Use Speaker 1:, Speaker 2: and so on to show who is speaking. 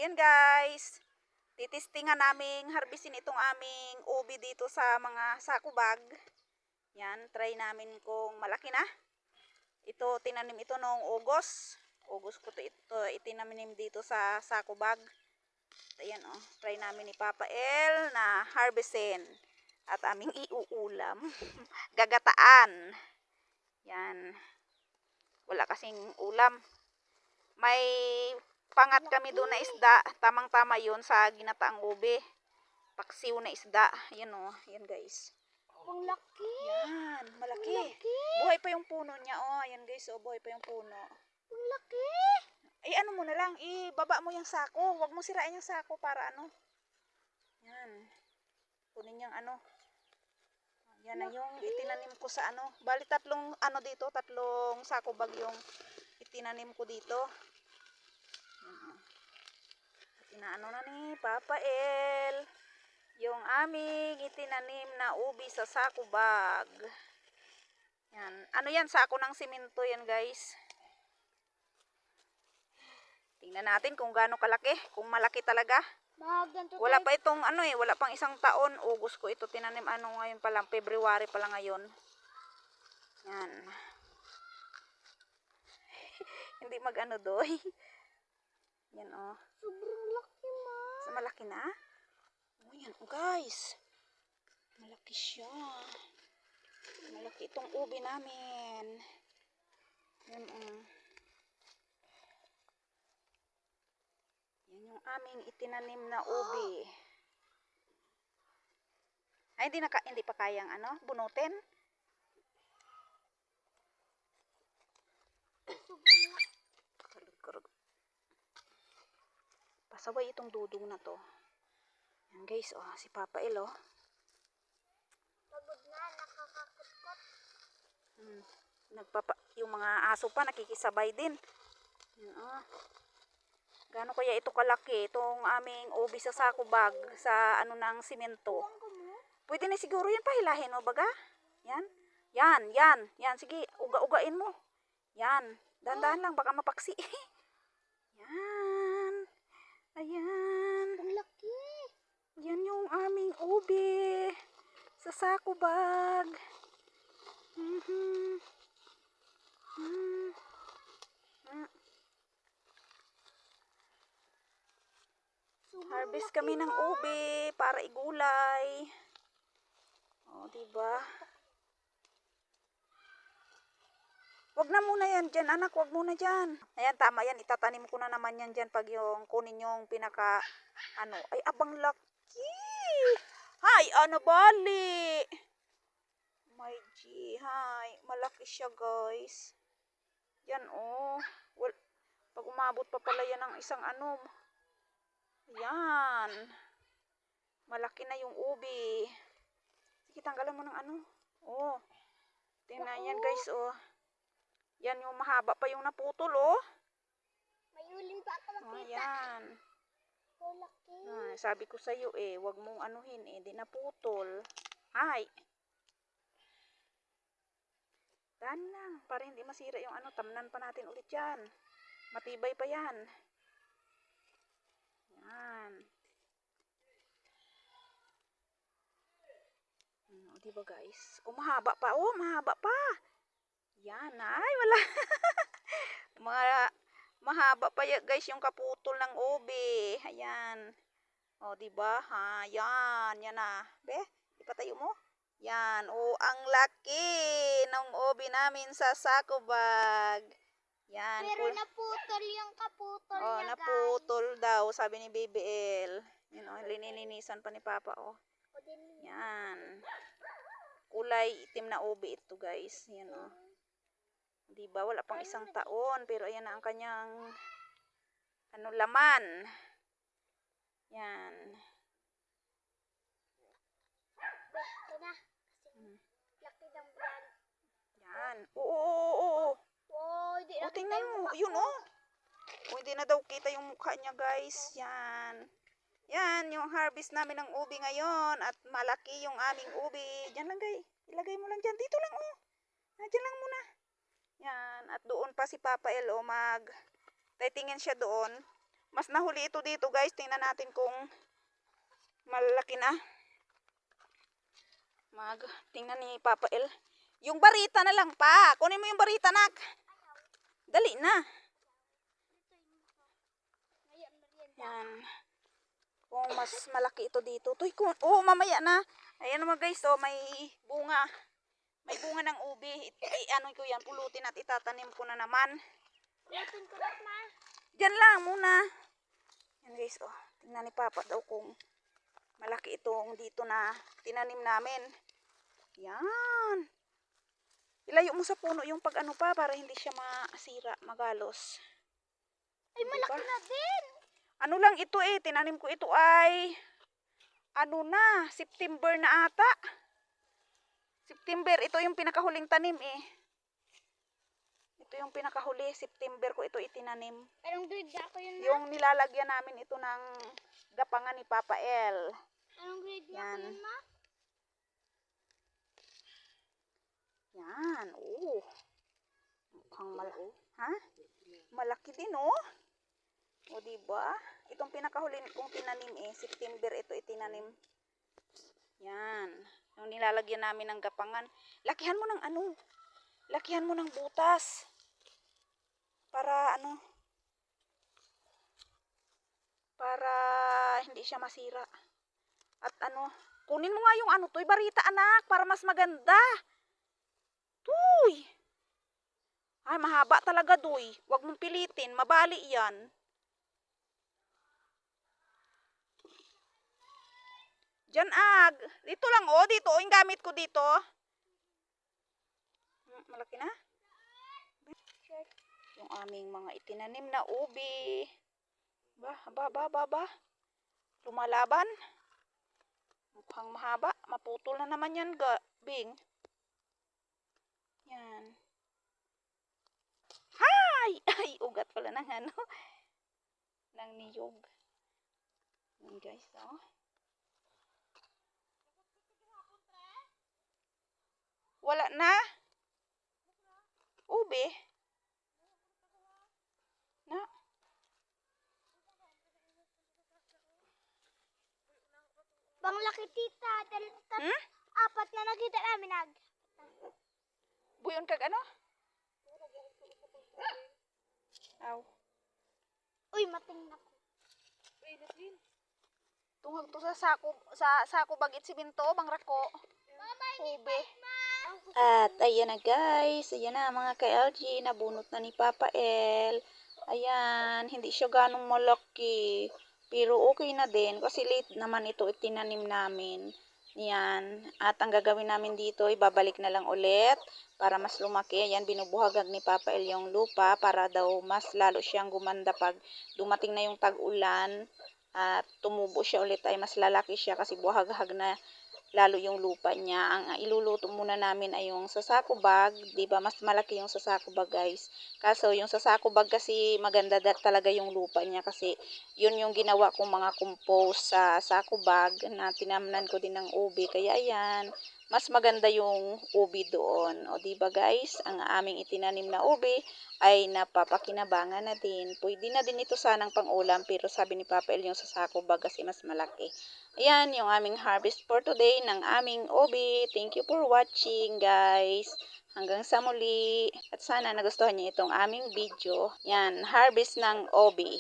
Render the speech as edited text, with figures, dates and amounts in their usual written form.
Speaker 1: Ayan guys, titistingan naming harvestin itong aming ubi dito sa mga sako bag. Yan, try namin kung malaki na. Ito, tinanim ito noong August. August ko ito itinanim dito sa sako bag. Ayan oh, try namin ni Papa El na harvestin at aming iuulam. Gagataan. Yan. Wala kasing ulam. May pangat kami doon na isda. Tamang-tama yun sa ginataang ubi. Paksiw na isda. Yan o. Yan guys.
Speaker 2: Ang laki.
Speaker 1: Yan. Malaki.
Speaker 2: Ang laki.
Speaker 1: Buhay pa yung puno niya. O. Yan guys. O. Buhay pa yung puno.
Speaker 2: Ang laki.
Speaker 1: Ay ano mo na lang. Ibaba mo yung sako. Huwag mo sirain yung sako para ano. Yan. Kunin yung ano. Yan na yung itinanim ko sa ano. Bali tatlong ano dito. Tatlong sako bag yung itinanim ko dito. Inaano na ni Papa El yung aming itinanim na ubi sa sako bag. Yan. Ano yan? Sako ng simento yan guys. Tingnan natin kung gaano kalaki. Kung malaki talaga. Wala pa itong ano wala pang isang taon. August ko ito tinanim. Ano ngayon pa lang? February pa lang ngayon. Yan. Hindi mag-ano doy. Yan oh.
Speaker 2: Sobrang laki, ma.
Speaker 1: Malaki na? Oh, yan oh, guys. Malaki siya. Malaki itong ubi namin. Yan oh. Yan yung aming itinanim na ubi. Ay, hindi pa kayang ano, bunutin. Pasaway itong dudong na to. Yan guys, oh, si Papa El, oh.
Speaker 2: Pagod na, nakakakutkot.
Speaker 1: Yung mga aso pa nakikisabay din. Yan, oh. Gaano kaya ito kalaki, itong aming ubi sa sako bag, sa ano ng simento. Pwede na siguro yan, pahilahin mo baga. Yan. Yan, sige, uga-ugain mo. Yan, dahan-dahan lang, baka mapaksi. Yan. Ayan.
Speaker 2: Ang laki.
Speaker 1: Yan yung aming ubi sa sako bag. Harvest kami ng ubi para igulay. Oh, diba? Wag na muna yan dyan, anak. Wag muna dyan. Ayan, tama yan. Itatanim ko na naman yan dyan pag yung kunin yung pinaka, ano. Ay, abang laki. Hay, ano bali? My G, hay. Malaki siya, guys. Yan, oh. Well, pag umabot pa pala yan ng isang ano. Yan. Malaki na yung ubi. Sige, tanggalan mo ng ano. Oh. Tingnan yan, guys, oh. Yan yung mahaba pa yung naputol, oh.
Speaker 2: May uling pa ako makita.
Speaker 1: Oh, yan.
Speaker 2: Ang laki.
Speaker 1: Sabi ko sa'yo, wag mong anuhin, di naputol. Ay. Dan lang, para hindi masira yung ano, tamnan pa natin ulit yan. Matibay pa yan. Yan. Diba guys? Oh, mahaba pa. Oh, mahaba pa. Yan, ay, wala. Mahaba pa guys yung kaputol ng ubi. Ayan. O, diba? Ha, yan. Yan na. Be, ipatayo mo. Yan. O, ang laki ng ubi namin sa sako bag. Yan.
Speaker 2: Pero naputol yung kaputol
Speaker 1: niya, naputol daw, sabi ni Baby El. Yan o, linilinisan pa ni Papa, o. Yan. Kulay itim na ubi ito, guys. Yan o. Diba, wala pang isang taon, pero ayan na ang kanyang ano, laman. Yan.
Speaker 2: Ito na. Laki ng brand.
Speaker 1: Yan. Oo.
Speaker 2: Oh, hindi
Speaker 1: O,
Speaker 2: na
Speaker 1: tingnan mo. Yun, oh. O, hindi na daw kita yung mukha niya, guys. Yan. Yan, yung harvest namin ng ubi ngayon. At malaki yung aming ubi. Diyan lang, guys. Ilagay mo lang dyan. Dito lang, oh. Diyan lang muna. Yan. At doon pa si Papa El, oh, titingin siya doon. Mas nahuli ito dito guys. Tingnan natin kung malaki na. Tingnan ni Papa El. Yung barita na lang pa. Kunin mo yung barita, nak. Dali na. Yan. Kung mas malaki ito dito. Tuy, mamaya na. Ayan naman guys, may bunga. May bunga ng ubi. Ano ko yan, pulutin at itatanim ko na naman.
Speaker 2: Pulutin ko na, ma.
Speaker 1: Diyan lang muna. Yan guys, tingnan ni Papa daw kung malaki itong dito na tinanim namin. Yan. Ilayo mo sa puno yung pag ano pa para hindi siya masira, magalos.
Speaker 2: Ay, malaki na din.
Speaker 1: Ano lang ito tinanim ko ito ay September na ata. September, ito yung pinakahuling tanim Ito yung pinakahuli, September ko ito itinanim.
Speaker 2: Anong grade ako yun, ma?
Speaker 1: Yung nilalagyan namin ito ng gapangan ni Papa El.
Speaker 2: Anong grade ako
Speaker 1: Yan.
Speaker 2: yun, ma?
Speaker 1: Yan, mukhang malaki. Ha? Malaki din, O, diba? Itong pinakahuli kong tinanim September ito itinanim. Yan. Yung nilalagyan namin ng gapangan. Lakihan mo ng lakihan mo ng butas. Para para hindi siya masira. At kunin mo nga yung Tuy, barita anak, para mas maganda. Tuy! Ay, mahaba talaga, Tuy. Huwag mong pilitin, mabali yan. Diyan, dito lang, dito, yung gamit ko dito. Malaki na? Yung aming mga itinanim na ubi. Ba. Lumalaban. Mukhang mahaba. Maputol na naman yan, Bing. Yan. Ay, ugat pala ng ng niyog. Yan guys, Wala na. Ube. Na.
Speaker 2: Bang laki, tita. Apat na nakita namin,
Speaker 1: Buyon kag ano? Aw.
Speaker 2: Uy, mating na ko.
Speaker 1: Tungag to sa sako bagit si Binto, bang rako. Ube. At ayan na guys, ayan na mga ka-LG, nabunot na ni Papa El. Ayan, hindi siya ganong malaki. Pero okay na din kasi late naman ito itinanim namin. Yan. At ang gagawin namin dito, babalik na lang ulit para mas lumaki. Ayan, binubuhagag ni Papa El yung lupa para daw mas lalo siyang gumanda pag dumating na yung tag-ulan at tumubo siya ulit ay mas lalaki siya kasi buhagag na lalo yung lupa niya. Ang iluluto muna namin ay yung sasako bag, 'di ba? Mas malaki yung sasako bag, guys. Kaso yung sasako bag kasi maganda talaga yung lupa niya kasi yun yung ginawa kong mga compost sa sako bag na tinamnan ko din ng ubi. Kaya ayan, mas maganda yung ubi doon. O 'di ba, guys? Ang aming itinanim na ubi ay napapakinabangan na din. Pwede na din ito sanang pang-ulam pero sabi ni Papa El yung sasako bag kasi mas malaki. Ayan, yung aming harvest for today ng aming ubi. Thank you for watching, guys. Hanggang sa muli. At sana nagustuhan niyo itong aming video. Yan, harvest ng ubi.